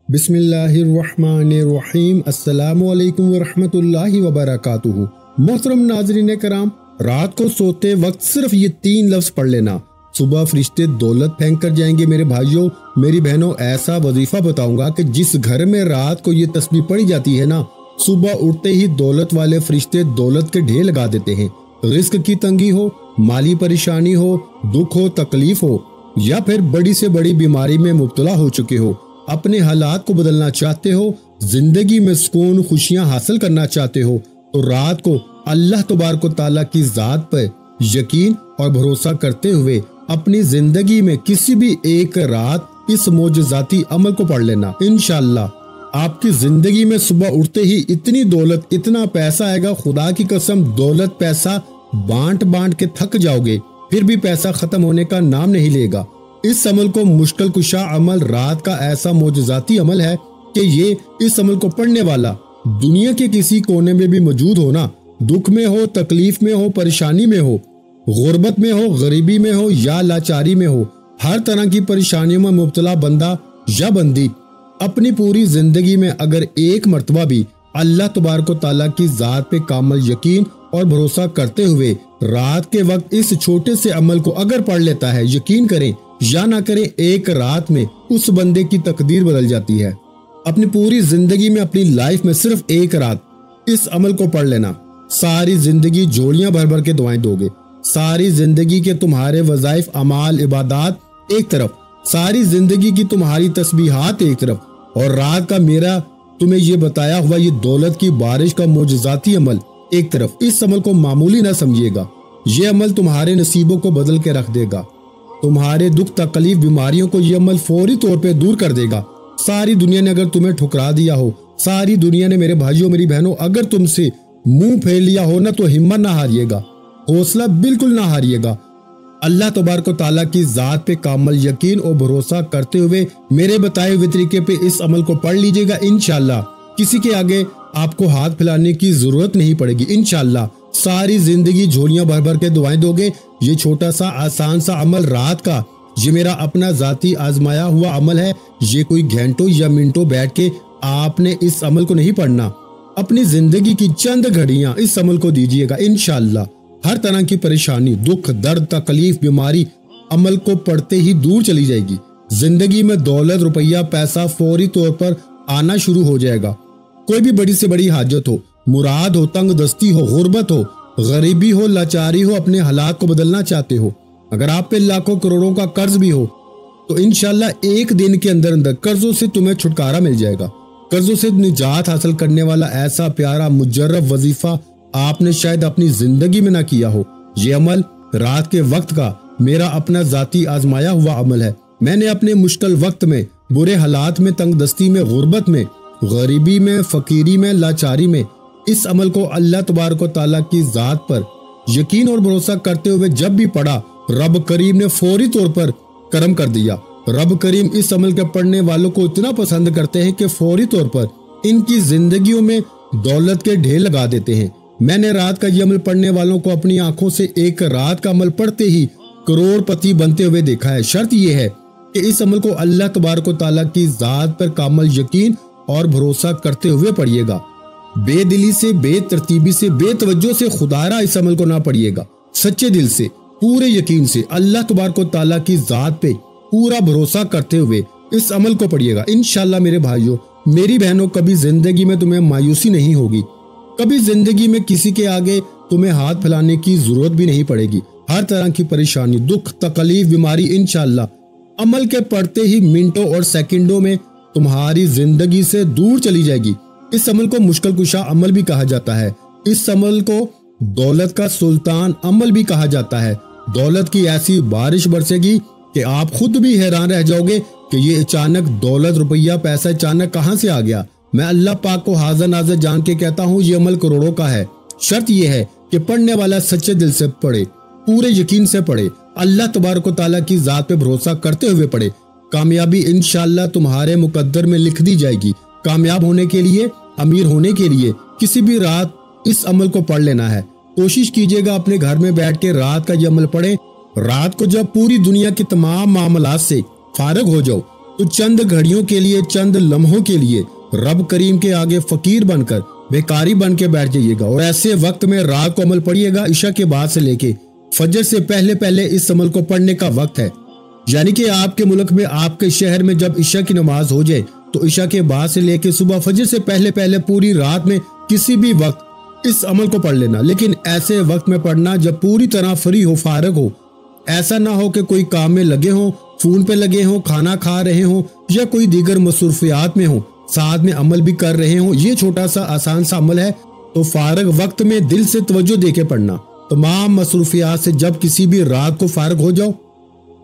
बिस्मिल्लाहिर्रहमानिर्रहीम। अस्सलाम वालेकुम वरहमतुल्लाहि वबरकातुहू। मोहतरम नाज़रीन कराम, रात को सोते वक्त सिर्फ ये 3 लफ्ज पढ़ लेना, सुबह फरिश्ते दौलत फेंक कर जाएंगे। मेरे भाइयों मेरी बहनों, ऐसा वजीफा बताऊंगा कि जिस घर में रात को ये तस्बीह पढ़ी जाती है ना, सुबह उठते ही दौलत वाले फरिश्ते दौलत के ढेर लगा देते हैं। रिस्क की तंगी हो, माली परेशानी हो, दुख हो, तकलीफ हो, या फिर बड़ी से बड़ी बीमारी में मुब्तला हो चुके हो, अपने हालात को बदलना चाहते हो, जिंदगी में सुकून खुशियां हासिल करना चाहते हो, तो रात को अल्लाह तबारक व तआला की जात पर यकीन और भरोसा करते हुए अपनी जिंदगी में किसी भी एक रात इस मोजज़ाती अमल को पढ़ लेना। इंशाअल्लाह आपकी जिंदगी में सुबह उठते ही इतनी दौलत, इतना पैसा आएगा, खुदा की कसम दौलत पैसा बांट बांट के थक जाओगे, फिर भी पैसा खत्म होने का नाम नहीं लेगा। इस अमल को मुश्किल कुशा अमल, रात का ऐसा मोजज़ाती अमल है कि ये इस अमल को पढ़ने वाला दुनिया के किसी कोने में भी मौजूद हो ना, दुख में हो, तकलीफ में हो, परेशानी में हो, गुर्बत में हो, गरीबी में हो या लाचारी में हो, हर तरह की परेशानियों में मुब्तला बंदा या बंदी अपनी पूरी जिंदगी में अगर एक मर्तबा भी अल्लाह तबारक व तआला की जात पे कामल यकीन और भरोसा करते हुए रात के वक्त इस छोटे से अमल को अगर पढ़ लेता है, यकीन करें या ना करें, एक रात में उस बंदे की तकदीर बदल जाती है। अपनी पूरी जिंदगी में, अपनी लाइफ में सिर्फ एक रात इस अमल को पढ़ लेना, सारी जिंदगी झोलियां भर भर के दुआएं दोगे। सारी जिंदगी के तुम्हारे वज़ाइफ, अमाल, इबादात एक तरफ, सारी जिंदगी की तुम्हारी तस्बीहात एक तरफ, और रात का मेरा तुम्हें ये बताया हुआ ये दौलत की बारिश का मोजज़ाती अमल एक तरफ। इस अमल को मामूली ना समझिएगा, ये अमल तुम्हारे नसीबों को बदल के रख देगा। तुम्हारे दुख, तकलीफ, बीमारियों को ये अमल फौरी तौर पे दूर कर देगा। सारी दुनिया ने अगर तुम्हें ठुकरा दिया हो, सारी दुनिया ने मेरे भाइयों मेरी बहनों अगर तुमसे मुंह फेर लिया हो ना, तो हिम्मत ना हारिएगा, हौसला बिल्कुल ना हारिएगा। अल्लाह तबारक व तआला की जात पे कामल यकीन और भरोसा करते हुए मेरे बताए हुए तरीके पे इस अमल को पढ़ लीजिएगा। इंशाअल्लाह किसी के आगे आपको हाथ फैलाने की जरूरत नहीं पड़ेगी। इंशाअल्लाह सारी जिंदगी झोलियां भर भर के दुआएं दोगे। ये छोटा सा आसान सा अमल रात का, ये मेरा अपना जाती आजमाया हुआ अमल है। ये कोई घंटों या मिनटों बैठ के आपने इस अमल को नहीं पढ़ना, अपनी जिंदगी की चंद घड़ियां इस अमल को दीजिएगा। इंशाअल्लाह हर तरह की परेशानी, दुख, दर्द, तकलीफ, बीमारी अमल को पढ़ते ही दूर चली जाएगी। जिंदगी में दौलत, रुपया, पैसा फौरी तौर पर आना शुरू हो जाएगा। कोई भी बड़ी से बड़ी हाजत हो, मुराद हो, तंग दस्ती हो, गुर्बत हो, गरीबी हो, लाचारी हो, अपने हालात को बदलना चाहते हो, अगर आप पे लाखों करोड़ों का कर्ज भी हो, तो इंशाअल्लाह एक दिन के अंदर अंदर कर्जों से तुम्हें छुटकारा मिल जाएगा। कर्जों से निजात हासिल करने वाला ऐसा प्यारा मुजर्रब वजीफा आपने शायद अपनी जिंदगी में ना किया हो। ये अमल रात के वक्त का मेरा अपना जाती आजमाया हुआ अमल है। मैंने अपने मुश्किल वक्त में, बुरे हालात में, तंग दस्ती में, गुर्बत में, गरीबी में, फकीरी में, लाचारी में इस अमल को अल्लाह तबारक व तआला की जात पर यकीन और भरोसा करते हुए जब भी पढ़ा, रब करीम ने फौरी तौर पर करम कर दिया। रब करीम इस अमल के पढ़ने वालों को इतना पसंद करते हैं कि फौरी तौर पर इनकी जिंदगियों में दौलत के ढेर लगा देते हैं। मैंने रात का ये अमल पढ़ने वालों को अपनी आंखों से एक रात का अमल पढ़ते ही करोड़पति बनते हुए देखा है। शर्त यह है कि इस अमल को अल्लाह तबारक व तआला की जात पर कामल यकीन और भरोसा करते हुए पढ़िएगा। बेदिली से, बेतरतीबी से, बेतवज्जो से खुदारा इस अमल को ना पढ़िएगा। सच्चे दिल से, पूरे यकीन से अल्लाह तबारक व तआला की जात पे पूरा भरोसा करते हुए इस अमल को पढ़िएगा। इंशाअल्लाह मेरे भाइयों मेरी बहनों, कभी जिंदगी में तुम्हें मायूसी नहीं होगी, कभी जिंदगी में किसी के आगे तुम्हें हाथ फैलाने की जरूरत भी नहीं पड़ेगी। हर तरह की परेशानी, दुख, तकलीफ, बीमारी इंशाअल्लाह अमल के पढ़ते ही मिनटों और सेकंडों में तुम्हारी जिंदगी से दूर चली जाएगी। इस अमल को मुश्किल कुशा अमल भी कहा जाता है। इस अमल को दौलत का सुल्तान अमल भी कहा जाता है। दौलत की ऐसी बारिश बरसेगी कि आप खुद भी हैरान रह जाओगे कि ये अचानक दौलत, रुपया, पैसा अचानक कहां से आ गया। मैं अल्लाह पाक को हाज़िर नाज़िर जान के कहता हूँ, ये अमल करोड़ों का है। शर्त यह है कि पढ़ने वाला सच्चे दिल से पढ़े, पूरे यकीन से पढ़े, अल्लाह तबारक व तआला की जात पे भरोसा करते हुए पढ़े। कामयाबी इंशाअल्लाह तुम्हारे मुकद्दर में लिख दी जाएगी। कामयाब होने के लिए, अमीर होने के लिए किसी भी रात इस अमल को पढ़ लेना है। कोशिश कीजिएगा अपने घर में बैठ के रात का ये अमल पढ़े। रात को जब पूरी दुनिया की तमाम मामलात से फारिग हो जाओ, तो चंद घड़ियों के लिए, चंद लम्हों के लिए रब करीम के आगे फकीर बनकर, बेकारी बन के बैठ जाइएगा और ऐसे वक्त में रात को अमल पढ़िएगा। इशा के बाद से लेके फजर से पहले पहले इस अमल को पढ़ने का वक्त है। यानी कि आपके मुल्क में, आपके शहर में जब इशा की नमाज हो जाए तो इशा के बाद से लेके सुबह फजर से पहले पहले पूरी रात में किसी भी वक्त इस अमल को पढ़ लेना। लेकिन ऐसे वक्त में पढ़ना जब पूरी तरह फ्री हो, फारग हो। ऐसा ना हो कि कोई काम में लगे हो, फोन पे लगे हो, खाना खा रहे हो या कोई दीगर मसरूफियात में हो, साथ में अमल भी कर रहे हो। ये छोटा सा आसान सा अमल है, तो फारग वक्त में दिल से तवज्जो देके पढ़ना। तमाम मसरूफियात से जब किसी भी रात को फारग हो जाओ,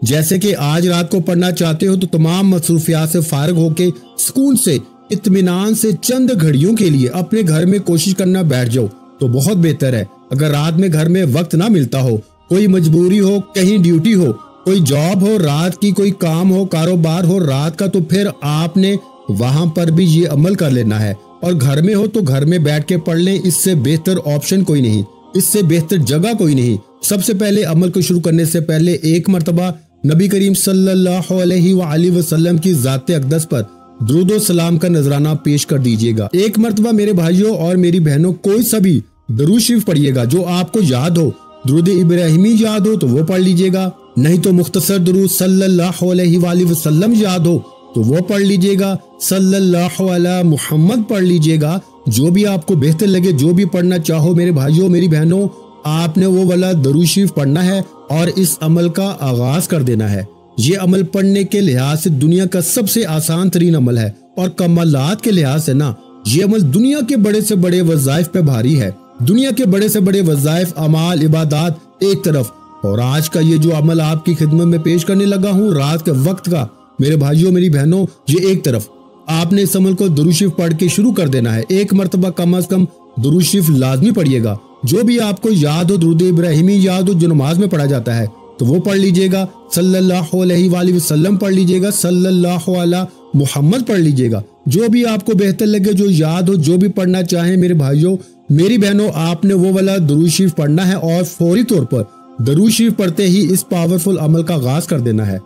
जैसे कि आज रात को पढ़ना चाहते हो, तो तमाम मसरूफियात से फारग होके सुकून से, इत्मीनान से चंद घड़ियों के लिए अपने घर में कोशिश करना बैठ जाओ तो बहुत बेहतर है। अगर रात में घर में वक्त ना मिलता हो, कोई मजबूरी हो, कहीं ड्यूटी हो, कोई जॉब हो, रात की कोई काम हो, कारोबार हो रात का, तो फिर आपने वहां पर भी ये अमल कर लेना है। और घर में हो तो घर में बैठ के पढ़ लें, इससे बेहतर ऑप्शन कोई नहीं, इससे बेहतर जगह कोई नहीं। सबसे पहले अमल को शुरू करने से पहले एक मरतबा नबी करीम सल्लल्लाहु अलैहि वसल्लम की ज़ात अक़दस पर दुरूद व सलाम का नजराना पेश कर दीजिएगा। एक मरतबा मेरे भाइयों और मेरी बहनों कोई सा भी दरूद शरीफ पढ़िएगा जो आपको याद हो। दुरूद इब्राहिमी याद हो तो वो पढ़ लीजिएगा, नहीं तो मुख्तसर दुरूद सल्लल्लाहु अलैहि वसल्लम याद हो तो वो पढ़ लीजिएगा, सल्लल्लाहु अला मुहम्मद पढ़ लीजिएगा। जो भी आपको बेहतर लगे, जो भी पढ़ना चाहो मेरे भाइयों मेरी बहनों, आपने वो वाला दरूद शरीफ पढ़ना है और इस अमल का आगाज कर देना है। ये अमल पढ़ने के लिहाज से दुनिया का सबसे आसान तरीन अमल है और कमालात के लिहाज से ना, ये अमल दुनिया के बड़े से बड़े वज़ाइफ पे भारी है। दुनिया के बड़े से बड़े वज़ाइफ, अमाल, इबादात एक तरफ, और आज का ये जो अमल आपकी खिदमत में पेश करने लगा हूँ रात के वक्त का, मेरे भाइयों मेरी बहनों, ये एक तरफ। आपने इस अमल को दुरूद शरीफ पढ़ के शुरू कर देना है। एक मरतबा कम अज कम दुरूद शरीफ लाजमी पढ़िएगा। जो भी आपको याद हो, दुरूद इब्राहिमी याद हो जो नमाज में पढ़ा जाता है तो वो पढ़ लीजिएगा, सल्लल्लाहु अलैहि वसल्लम पढ़ लीजिएगा, सल्लल्लाहु अला मुहम्मद पढ़ लीजिएगा। जो भी आपको बेहतर लगे, जो याद हो, जो भी पढ़ना चाहें मेरे भाइयों मेरी बहनों, आपने वो वाला दुरूद शरीफ पढ़ना है और फौरी तौर पर दुरूद शरीफ पढ़ते ही इस पावरफुल अमल का आगाज कर देना है।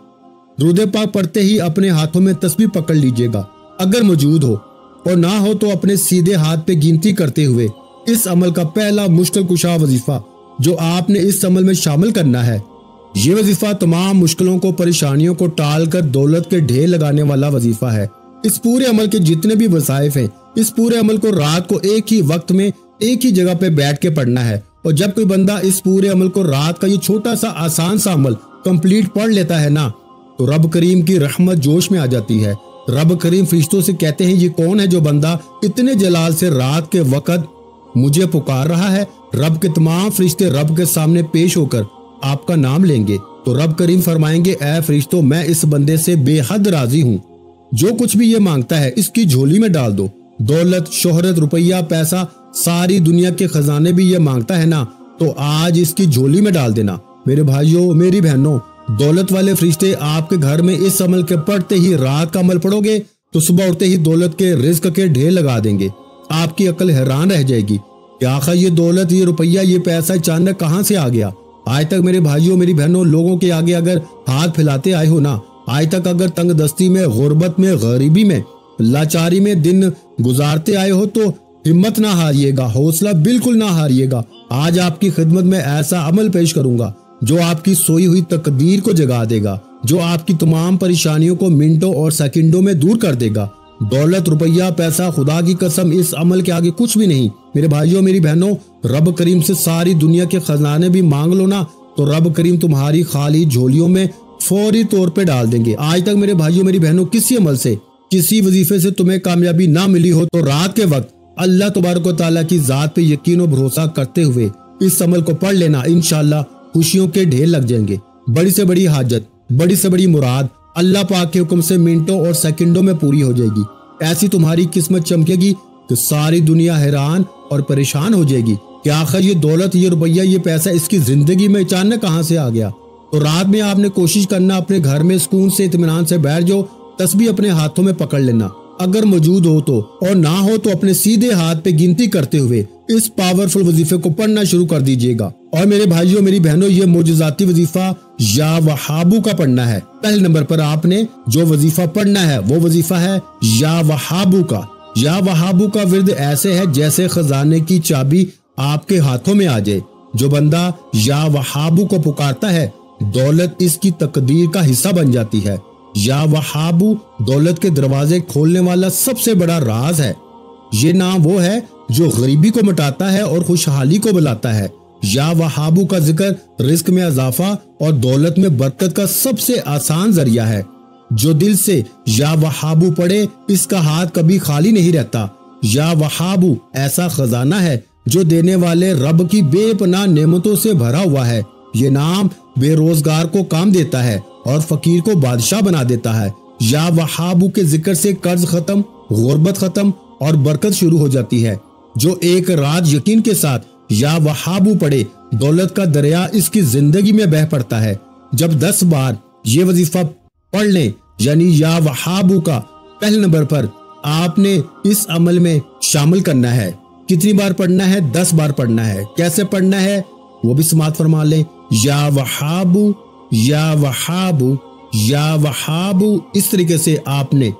दुरूद पाक पढ़ते ही अपने हाथों में तस्बीह पकड़ लीजिएगा, अगर मौजूद हो, और ना हो तो अपने सीधे हाथ पे गिनती करते हुए इस अमल का पहला मुश्किल कुशा वजीफा जो आपने इस अमल में शामिल करना है। ये वजीफा तमाम मुश्किलों को, परेशानियों को टाल कर दौलत के ढेर लगाने वाला वजीफा है। इस पूरे अमल के जितने भी वसाइफ हैं, इस पूरे अमल को रात को एक ही वक्त में एक ही जगह पे बैठ के पढ़ना है। और जब कोई बंदा इस पूरे अमल को रात का ये छोटा सा आसान सा अमल कंप्लीट पढ़ लेता है ना, तो रब करीम की रहमत जोश में आ जाती है। रब करीम फरिश्तों से कहते हैं, ये कौन है जो बंदा इतने जलाल से रात के वक्त मुझे पुकार रहा है। रब के तमाम फरिश्ते रब के सामने पेश होकर आपका नाम लेंगे तो रब करीम फरमाएंगे, ऐ फरिश्तों, मैं इस बंदे से बेहद राजी हूँ। जो कुछ भी ये मांगता है इसकी झोली में डाल दो। दौलत, शोहरत, रुपया, पैसा, सारी दुनिया के खजाने भी ये मांगता है ना, तो आज इसकी झोली में डाल देना। मेरे भाइयों मेरी बहनों, दौलत वाले फरिश्ते आपके घर में इस अमल के पढ़ते ही, रात का अमल पढ़ोगे तो सुबह उठते ही दौलत के रिज्क के ढेर लगा देंगे। आपकी अकल हैरान रह जाएगी कि आखिर ये दौलत, ये रुपया, ये पैसा अचानक कहाँ से आ गया। आज तक मेरे भाइयों मेरी बहनों, लोगों के आगे अगर हाथ फैलाते आए हो ना, आज तक अगर तंग दस्ती में, गुर्बत में, गरीबी में, लाचारी में दिन गुजारते आए हो तो हिम्मत ना हारिएगा, हौसला बिल्कुल ना हारिएगा। आज आपकी खिदमत में ऐसा अमल पेश करूंगा जो आपकी सोई हुई तकदीर को जगा देगा, जो आपकी तमाम परेशानियों को मिनटों और सेकंडों में दूर कर देगा। दौलत, रुपया, पैसा, खुदा की कसम इस अमल के आगे कुछ भी नहीं। मेरे भाइयों मेरी बहनों, रब करीम से सारी दुनिया के खजाने भी मांग लो ना, तो रब करीम तुम्हारी खाली झोलियों में फौरी तौर पे डाल देंगे। आज तक मेरे भाइयों मेरी बहनों, किसी अमल से, किसी वजीफे से तुम्हें कामयाबी ना मिली हो तो रात के वक्त अल्लाह तबारक व तआला की जात पे यकीन और भरोसा करते हुए इस अमल को पढ़ लेना। इंशाअल्लाह खुशियों के ढेर लग जाएंगे। बड़ी से बड़ी हाजत, बड़ी से बड़ी मुराद अल्लाह पाक के हुक्म से मिनटों और सेकंडों में पूरी हो जाएगी। ऐसी तुम्हारी किस्मत चमकेगी कि सारी दुनिया हैरान और परेशान हो जाएगी कि आखिर ये दौलत, ये रुपया, ये पैसा इसकी जिंदगी में अचानक कहां से आ गया। तो रात में आपने कोशिश करना, अपने घर में सुकून से, इत्मीनान से बैठ जाओ, तस्बीह अपने हाथों में पकड़ लेना, अगर मौजूद हो तो, और ना हो तो अपने सीधे हाथ पे गिनती करते हुए इस पावरफुल वजीफे को पढ़ना शुरू कर दीजिएगा। और मेरे भाइयों मेरी बहनों, ये मोजज़ाती वजीफा یا وہابو کا پڑھنا ہے۔ پہلے نمبر پر آپ نے جو وظیفہ پڑھنا ہے وہ وظیفہ ہے یا وہابو کا۔ یا وہابو کا ورد ایسے ہے جیسے خزانے کی چابی آپ کے ہاتھوں میں آ جائے۔ جو بندہ یا وہابو کو پکارتا ہے دولت اس کی تقدیر کا حصہ بن جاتی ہے۔ یا وہابو دولت کے دروازے کھولنے والا سب سے بڑا راز ہے۔ یہ نام وہ ہے جو غریبی کو مٹاتا ہے اور خوشحالی کو بلاتا ہے۔ یا وہابو کا ذکر رزق میں اضافہ اور دولت میں برکت کا سب سے آسان ذریعہ ہے۔ جو دل سے یا وہابو پڑھے اس کا ہاتھ کبھی خالی نہیں رہتا۔ یا وہابو ایسا خزانہ ہے جو دینے والے رب کی بے پناہ نعمتوں سے بھرا ہوا ہے۔ یہ نام بے روزگار کو کام دیتا ہے اور فقیر کو بادشاہ بنا دیتا ہے۔ یا وہابو کے ذکر سے قرض ختم، غربت ختم اور برکت شروع ہو جاتی ہے۔ جو ایک رات یقین کے ساتھ یا وہابو پڑھے دولت کا دریا اس کی زندگی میں بہہ پڑتا ہے۔ جب 10 بار یہ وظیفہ پڑھ لیں یعنی یا وہابو کا، پہلے نمبر پر آپ نے اس عمل میں شامل کرنا ہے۔ کتنی بار پڑھنا ہے؟ 10 بار پڑھنا ہے۔ کیسے پڑھنا ہے وہ بھی سماعت فرما لیں۔ یا وہابو یا وہابو یا وہابو، اس طریقے سے آپ نے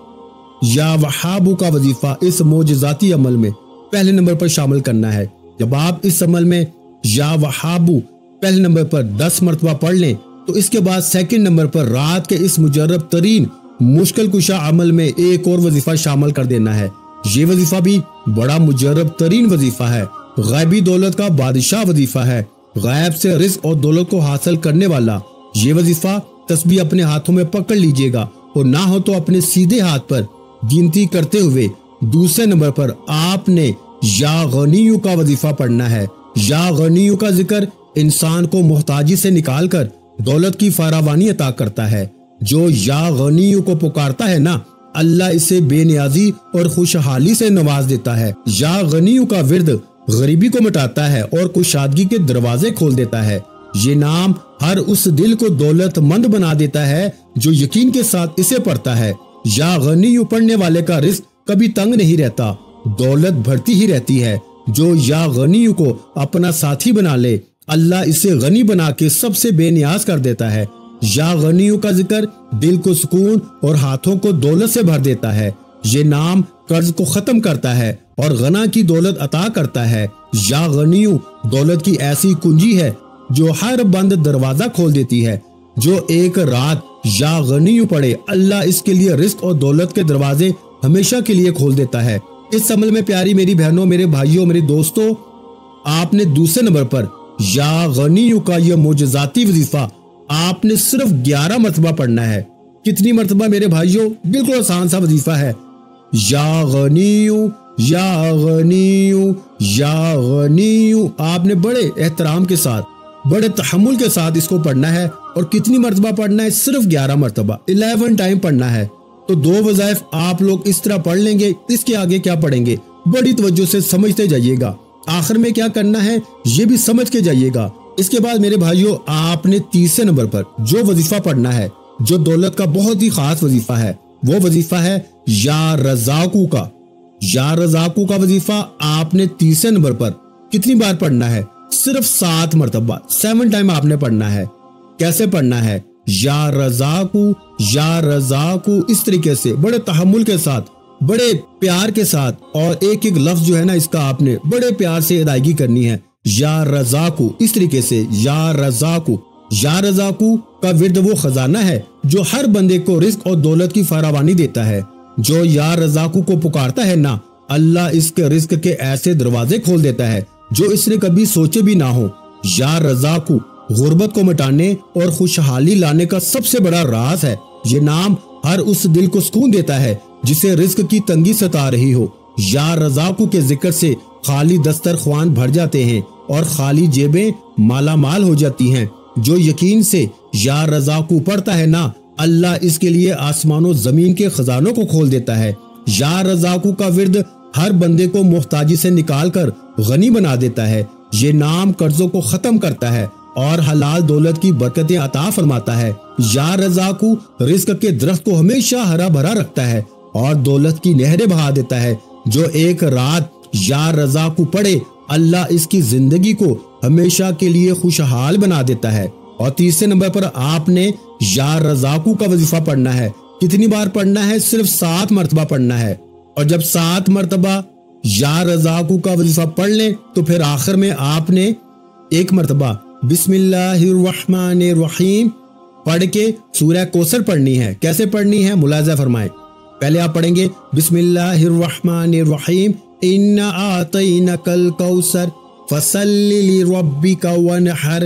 یا وہابو کا وظیفہ اس معجزاتی عمل میں پہلے نمبر پر شامل کرنا ہے۔ جب آپ اس عمل میں یا وہابو پہلے نمبر پر 10 مرتبہ پڑھ لیں تو اس کے بعد سیکنڈ نمبر پر رات کے اس مجرب ترین مشکل کشا عمل میں ایک اور وظیفہ شامل کر دینا ہے۔ یہ وظیفہ بھی بڑا مجرب ترین وظیفہ ہے۔ غیبی دولت کا بادشاہ وظیفہ ہے، غیب سے رزق اور دولت کو حاصل کرنے والا۔ یہ وظیفہ تسبیح اپنے ہاتھوں میں پکڑ لیجئے گا اور نہ ہو تو اپنے سیدھے ہاتھ پر گنتی کرتے ہوئے دوسرے نمبر پر آپ نے یا غنیو کا وظیفہ پڑھنا ہے۔ یا غنیو کا ذکر انسان کو محتاجی سے نکال کر دولت کی فراوانی عطا کرتا ہے۔ جو یا غنیو کو پکارتا ہے نا، اللہ اسے بے نیازی اور خوشحالی سے نواز دیتا ہے۔ یا غنیو کا ورد غریبی کو مٹاتا ہے اور کشادگی کے دروازے کھول دیتا ہے۔ یہ نام ہر اس دل کو دولت مند بنا دیتا ہے جو یقین کے ساتھ اسے پڑھتا ہے۔ یا غنیو پڑھنے والے کا رزق کبھی تنگ نہیں رہتا، دولت بڑھتی ہی رہتی ہے۔ جو یا غنیو کو اپنا ساتھی بنا لے اللہ اسے غنی بنا کے سب سے بے نیاز کر دیتا ہے۔ یا غنیو کا ذکر دل کو سکون اور ہاتھوں کو دولت سے بھر دیتا ہے۔ یہ نام قرض کو ختم کرتا ہے اور غنا کی دولت عطا کرتا ہے۔ یا غنیو دولت کی ایسی کنجی ہے جو ہر بند دروازہ کھول دیتی ہے۔ جو ایک رات یا غنیو پڑھے اللہ اس کے لیے رزق اور دولت کے دروازے ہمیشہ کے لیے کھول دیتا ہے۔ اس عمل میں پیاری میری بہنوں، میرے بھائیوں، میری دوستوں، آپ نے دوسرے نمبر پر یا غنیو کا یہ معجزاتی وظیفہ آپ نے صرف 11 مرتبہ پڑھنا ہے۔ کتنی مرتبہ میرے بھائیوں؟ بالکل آسان سا وظیفہ ہے۔ یا غنیو یا غنیو یا غنیو، آپ نے بڑے احترام کے ساتھ، بڑے تحمل کے ساتھ اس کو پڑھنا ہے۔ اور کتنی مرتبہ پڑھنا ہے؟ صرف 11 مرتبہ، 11 ٹائم پڑھنا ہے۔ تو 2 وظائف آپ لوگ اس طرح پڑھ لیں گے، اس کے آگے کیا پڑھیں گے بڑی توجہ سے سمجھتے جائیے گا۔ آخر میں کیا کرنا ہے یہ بھی سمجھ کے جائیے گا۔ اس کے بعد میرے بھائیوں آپ نے تیسرے نمبر پر جو وظیفہ پڑھنا ہے، جو دولت کا بہت ہی خاص وظیفہ ہے، وہ وظیفہ ہے یا رزاقو کا۔ یا رزاقو کا وظیفہ آپ نے تیسرے نمبر پر کتنی بار پڑھنا ہے؟ صرف 7 مرتبہ، 7 ٹائم آپ نے پڑھنا ہے۔ کیسے پڑھنا ہے؟ یا رزاقو یا رزاقو، اس طریقے سے بڑے تحمل کے ساتھ، بڑے پیار کے ساتھ، اور ایک ایک لفظ جو ہے نا اس کا آپ نے بڑے پیار سے ادائیگی کرنی ہے۔ یا رزاقو، اس طریقے سے یا رزاقو۔ یا رزاقو کا ورد وہ خزانہ ہے جو ہر بندے کو رزق اور دولت کی فراوانی دیتا ہے۔ جو یا رزاقو کو پکارتا ہے نا، اللہ اس کے رزق کے ایسے دروازے کھول دیتا ہے جو اس نے کبھی سوچے بھی نہ ہو۔ یا رزاقو غربت کو مٹانے اور خوشحالی لانے کا سب سے بڑا راز ہے۔ یہ نام ہر اس دل کو سکون دیتا ہے جسے رزق کی تنگی ستا رہی ہو۔ یا رزاقو کے ذکر سے خالی دسترخوان بھر جاتے ہیں اور خالی جیبیں مالا مال ہو جاتی ہیں۔ جو یقین سے یا رزاقو پڑھتا ہے نا، اللہ اس کے لیے آسمان و زمین کے خزانوں کو کھول دیتا ہے۔ یا رزاقو کا ورد ہر بندے کو محتاجی سے نکال کر غنی بنا دیتا ہے۔ یہ نام قرضوں کو ختم کرتا ہے اور حلال دولت کی برکتیں عطا فرماتا ہے۔ یا رزاقو رزق کے درخت کو ہمیشہ ہرا بھرا رکھتا ہے اور دولت کی نہریں بہا دیتا ہے۔ جو ایک رات یا رزاقو پڑھے اللہ اس کی زندگی کو ہمیشہ کے لیے خوشحال بنا دیتا ہے۔ اور تیسرے نمبر پر آپ نے یا رزاقو کا وظیفہ پڑھنا ہے. کتنی بار پڑھنا ہے؟ صرف 7 مرتبہ پڑھنا ہے. اور جب 7 مرتبہ یا رزاقو کا وظیفہ پڑھ لیں تو پھر آخر میں آپ نے 1 مرتبہ بسم اللہ الرحمن الرحیم پڑھ کے سورہ کوثر پڑھنی ہے. کیسے پڑھنی ہے ملاحظہ فرمائیں. پہلے آپ پڑھیں گے بسم اللہ الرحمن الرحیم انا اعطینک الکوثر فصل لربک وانحر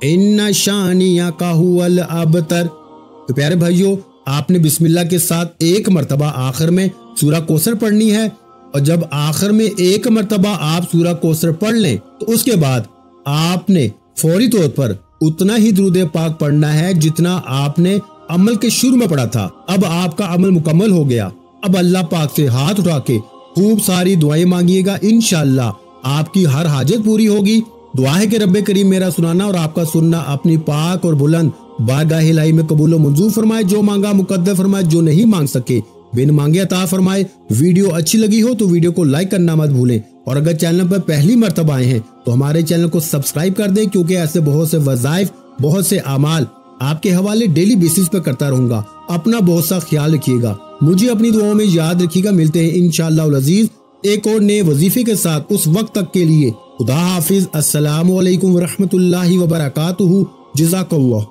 ان شانیک هو الابتر. تو پیارے بھائیو، آپ نے بسم اللہ کے ساتھ 1 مرتبہ آخر میں سورہ کوثر پڑھنی ہے. اور جب آخر میں 1 مرتبہ آپ سورہ کوثر پڑھ لیں تو اس کے بعد آپ نے فوری طور پر اتنا ہی درود پاک پڑھنا ہے جتنا آپ نے عمل کے شروع میں پڑھا تھا. اب آپ کا عمل مکمل ہو گیا. اب اللہ پاک سے ہاتھ اٹھا کے خوب ساری دعائیں مانگیے گا. انشاءاللہ آپ کی ہر حاجت پوری ہوگی. دعا ہے کہ رب کریم میرا سنانا اور آپ کا سننا اپنی پاک اور بلند بارگاہ الہی میں قبول و منظور فرمائے. جو مانگا مقدر فرمائے، جو نہیں مانگ سکے بن مانگے عطا فرمائے. ویڈیو اچھی لگی ہو تو ویڈیو کو لائک کرنا مت بھولیں، اور اگر چینل پر پہلی مرتبہ آئے ہیں تو ہمارے چینل کو سبسکرائب کر دیں، کیونکہ ایسے بہت سے وظائف، بہت سے اعمال آپ کے حوالے ڈیلی بیسس پہ کرتا رہوں گا. اپنا بہت سا خیال رکھیے گا، مجھے اپنی دعاؤں میں یاد رکھیے گا. ملتے ہیں انشاءاللہ العزیز ایک اور نئے وظیفے کے ساتھ. اس وقت تک کے لیے خدا حافظ. السلام علیکم ورحمۃ اللہ وبرکاتہ. جزاک اللہ.